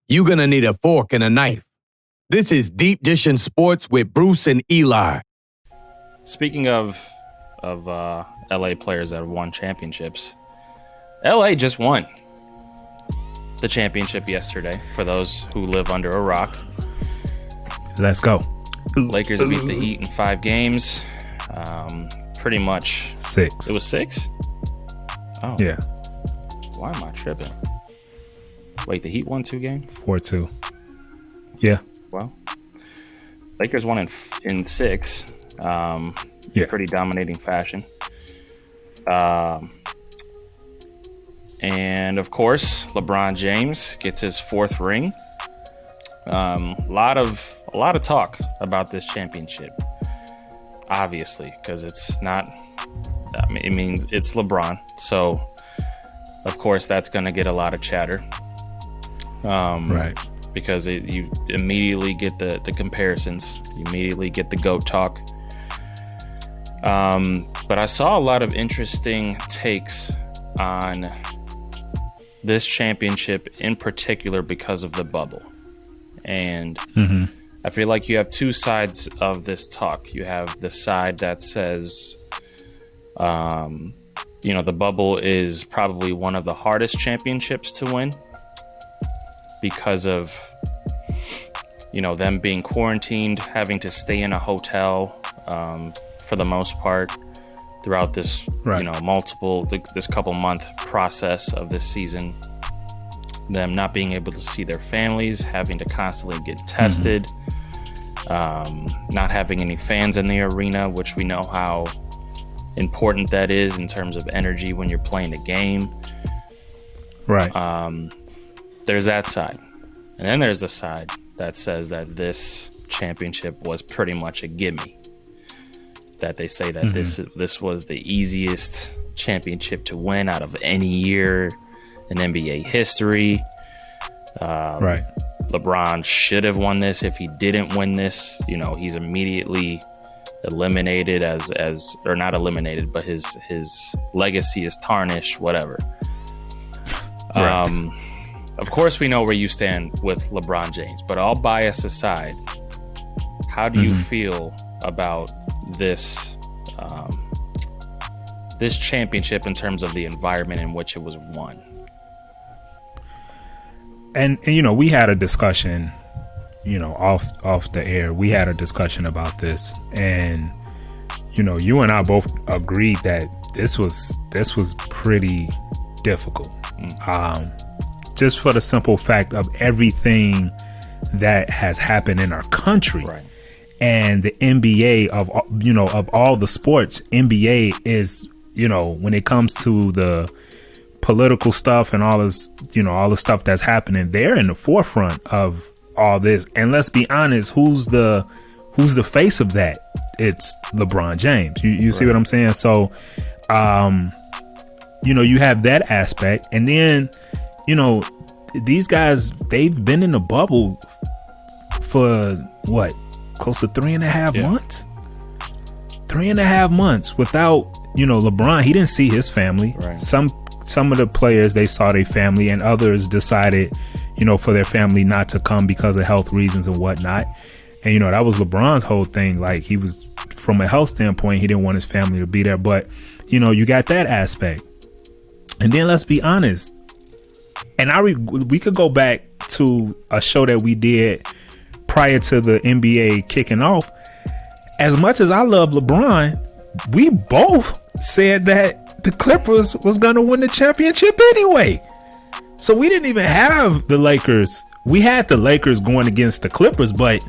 you're going to need a fork and a knife. This is Deep Dishing Sports with Bruce and Eli. Speaking of LA players that have won championships, LA just won the championship yesterday, for those who live under a rock. Let's go. Lakers beat the Heat in 5 games. Pretty much 6. It was 6? Oh. Yeah. Why am I tripping? Wait, the Heat won 2 games? 4-2. Yeah. Well, Lakers won in 6. Pretty dominating fashion. And of course, LeBron James gets his 4th ring. A lot of talk about this championship, obviously, because it's not. I mean, it's LeBron, so of course that's going to get a lot of chatter. Right. Because you immediately get the comparisons, you immediately get the GOAT talk. But I saw a lot of interesting takes on this championship in particular because of the bubble. And I feel like you have 2 sides of this talk. You have the side that says, the bubble is probably one of the hardest championships to win because of, them being quarantined, having to stay in a hotel for the most part throughout this, this couple month process of this season. Them not being able to see their families, having to constantly get tested, not having any fans in the arena, which we know how important that is in terms of energy when you're playing a game. Right. There's that side. And then there's the side that says that this championship was pretty much a gimme. That they say that this was the easiest championship to win out of any year in NBA history. Right. LeBron should have won this. If he didn't win this, he's immediately eliminated or not eliminated, but his legacy is tarnished, whatever. Right. Of course, we know where you stand with LeBron James, but all bias aside, how do you feel about this this championship in terms of the environment in which it was won? And we had a discussion, off the air. We had a discussion about this, and you and I both agreed that this was pretty difficult. Just for the simple fact of everything that has happened in our country. Right. And the NBA of all the sports, NBA is, when it comes to the political stuff and all this, all the stuff that's happening, they're in the forefront of all this. And let's be honest, who's the face of that? It's LeBron James. You see what I'm saying? So, you have that aspect. And then, these guys, they've been in the bubble for what? Close to 3.5 months. 3.5 months without, LeBron. He didn't see his family. Right. Some of the players, they saw their family, and others decided, for their family not to come because of health reasons and whatnot. And, that was LeBron's whole thing. Like, he was, from a health standpoint, he didn't want his family to be there. But, you got that aspect. And then let's be honest. And we could go back to a show that we did prior to the NBA kicking off. As much as I love LeBron, we both said that the Clippers was going to win the championship anyway. So we didn't even have the Lakers. We had the Lakers going against the Clippers, but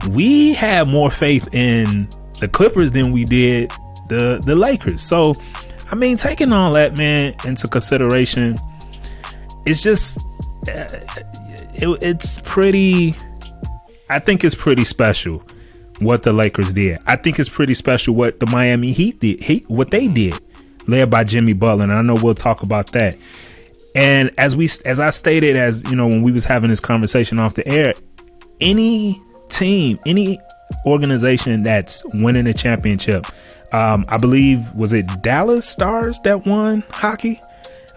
we had more faith in the Clippers than we did the Lakers. So, I mean, taking all that, man, into consideration, it's just, it's pretty, I think it's pretty special what the Lakers did. I think it's pretty special what the Miami Heat did, what they did, led by Jimmy Butler. And I know we'll talk about that. And as I stated, when we was having this conversation off the air, any team, any organization that's winning a championship, I believe, was it Dallas Stars that won hockey?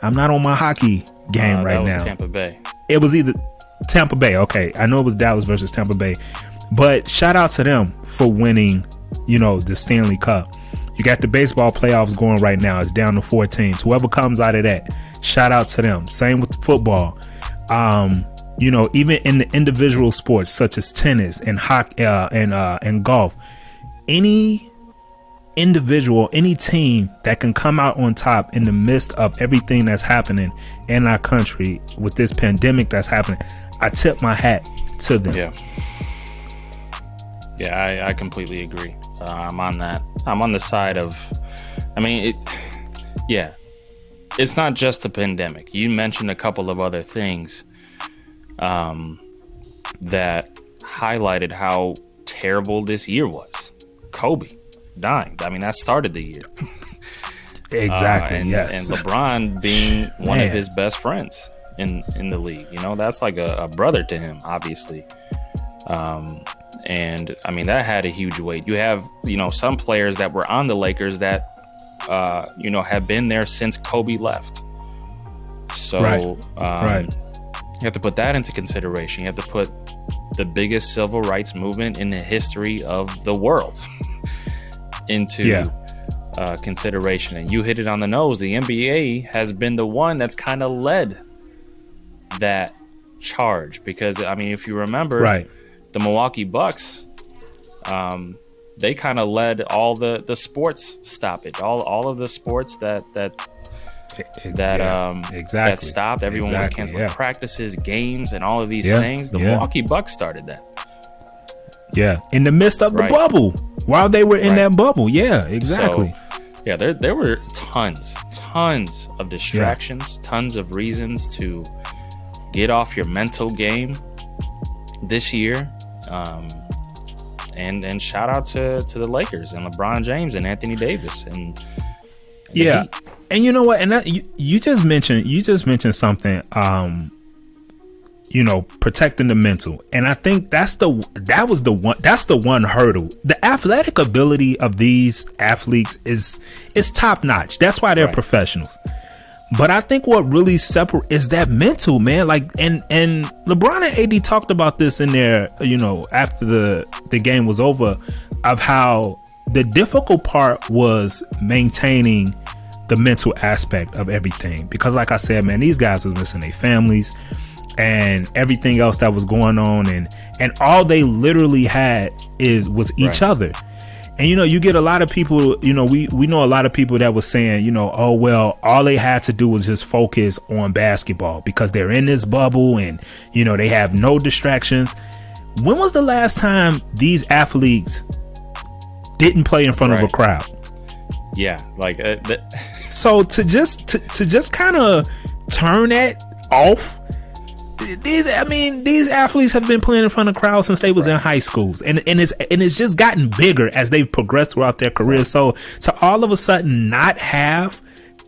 I'm not on my hockey game right now. That was Tampa Bay. It was either Tampa Bay. Okay, I know it was Dallas versus Tampa Bay, but shout out to them for winning, the Stanley Cup. You got the baseball playoffs going right now. It's down to 4 teams. Whoever comes out of that, shout out to them. Same with football. Even in the individual sports such as tennis and hockey and golf, any individual, any team that can come out on top in the midst of everything that's happening in our country with this pandemic that's happening, I tip my hat to them. Yeah, I completely agree. I'm on that. I'm on the side of, it's not just the pandemic. You mentioned a couple of other things that highlighted how terrible this year was. Kobe dying. That started the year. Exactly. Yes. And LeBron being one of his best friends in the league. That's like a brother to him, obviously. And that had a huge weight. You have, some players that were on the Lakers that, have been there since Kobe left. So, right. You have to put that into consideration. You have to put the biggest civil rights movement in the history of the world into consideration. And you hit it on the nose. The NBA has been the one that's kind of led that charge because, if you remember, the Milwaukee Bucks, they kind of led all the sports stoppage, all of the sports that stopped. Everyone was canceling practices, games, and all of these things. The Milwaukee Bucks started that. Yeah, in the midst of the bubble, while they were in that bubble. Yeah, exactly. So, there were tons of distractions, tons of reasons to get off your mental game this year. And shout out to the Lakers and LeBron James and Anthony Davis and and you know what? And that, you just mentioned something. Protecting the mental, and I think that's the one hurdle. The athletic ability of these athletes is top notch. That's why they're professionals. But I think what really separate is that mental, man. Like, and LeBron and AD talked about this in there, after the game was over, of how the difficult part was maintaining the mental aspect of everything. Because like I said, man, these guys was missing their families and everything else that was going on, and all they literally had was each other. And you get a lot of people, we know a lot of people that was saying, oh well, all they had to do was just focus on basketball because they're in this bubble and they have no distractions. When was the last time these athletes didn't play in front of a crowd? Yeah, like so to just kind of turn that off. These athletes have been playing in front of crowds since they was in high schools, and it's just gotten bigger as they've progressed throughout their career. So to all of a sudden not have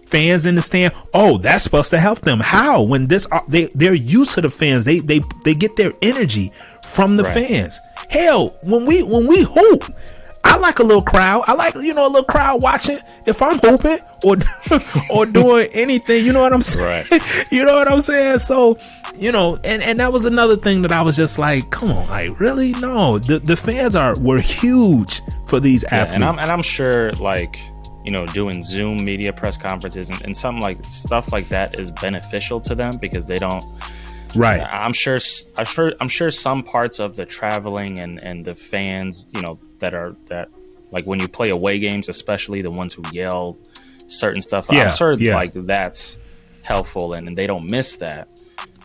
fans in the stand, that's supposed to help them. How? When they're used to the fans, they get their energy from the fans. Hell, when we hoop, I like a little crowd. I like, a little crowd watching if I'm hooping or doing anything. You know what I'm saying? Right. You know what I'm saying? So, and that was another thing that I was just like, come on, like, really? No, the fans were huge for these athletes. And I'm sure, like, doing Zoom media press conferences and something like stuff like that is beneficial to them because they don't. Right. I'm sure some parts of the traveling and the fans, that like when you play away games, especially the ones who yell certain stuff. I'm sure like that's helpful and they don't miss that.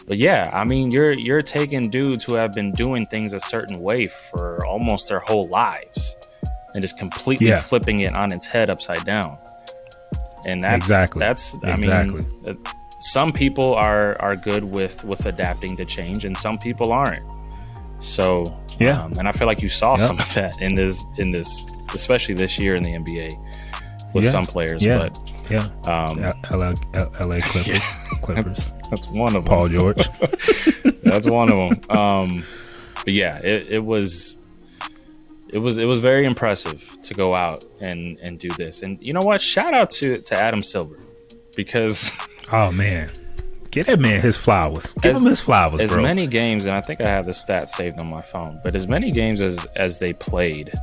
But you're taking dudes who have been doing things a certain way for almost their whole lives and just completely flipping it on its head upside down. And that's exactly. Some people are good with adapting to change, and some people aren't. So and I feel like you saw some of that in this, especially this year in the NBA with some players. But LA Clippers. That's one of them. Paul George. That's one of them. But it was very impressive to go out and do this. And you know what? Shout out to Adam Silver because oh man, Get that man his flowers. Give him his flowers, as bro. many games, and I think I have the stat saved on my phone, but as many games as they played,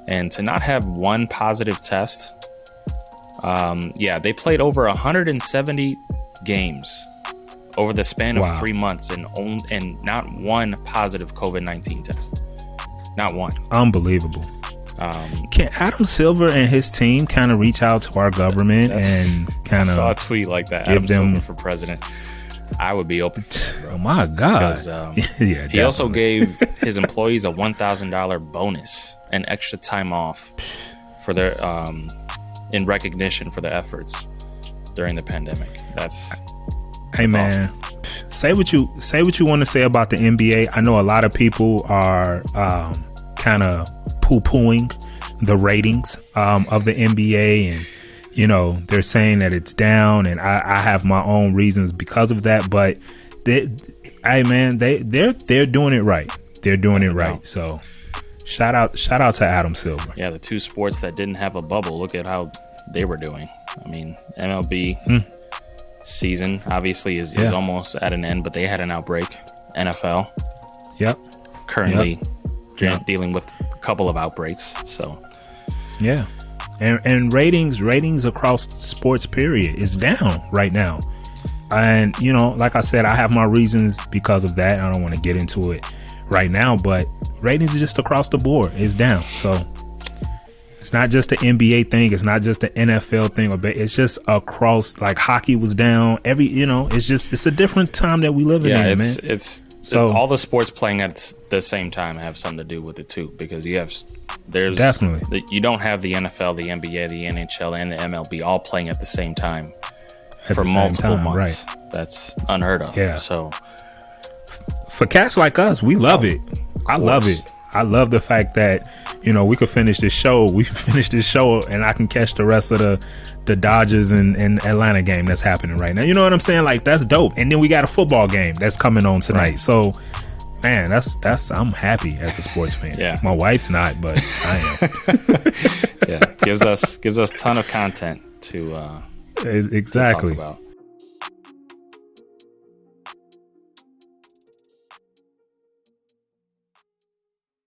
and to not have one positive test, they played over 170 games over the span of 3 months and not one positive COVID-19 test. Not one. Unbelievable. Can Adam Silver and his team kind of reach out to our government and kind of... I saw a tweet like that. Adam Silver for president. I would be open for it, bro. Oh, my God. Yeah, he also gave his employees a $1,000 bonus and extra time off for their in recognition for their efforts during the pandemic. Hey, man. Awesome. Say what you want to say about the NBA. I know a lot of people are kind of poo-pooing the ratings of the NBA, and they're saying that it's down, and I have my own reasons because of that. But they're doing it right. They're doing it right. So shout out to Adam Silver. Yeah, the two sports that didn't have a bubble. Look at how they were doing. I mean, MLB season obviously is almost at an end, but they had an outbreak. NFL. Yep. Currently. Dealing with a couple of outbreaks, so and ratings across sports period is down right now, and like I said, I have my reasons because of that. I don't want to get into it right now, but ratings is just across the board is down. So it's not just the NBA thing, it's not just the NFL thing, it's just across. Like hockey was down, it's a different time that we live in, man. So all the sports playing at the same time have something to do with it too, because there's definitely you don't have the NFL, the NBA, the NHL, and the MLB all playing at the same time for multiple months. Right. That's unheard of. Yeah. So for cats like us, we love it. I love it. I love the fact that we could finish this show. We can finish this show, and I can catch the rest of the Dodgers and Atlanta game that's happening right now. You know what I'm saying? Like, that's dope. And then we got a football game that's coming on tonight. Right. So, man, that's I'm happy as a sports fan. Yeah, my wife's not, but I am. Yeah, gives us ton of content to exactly. talk about.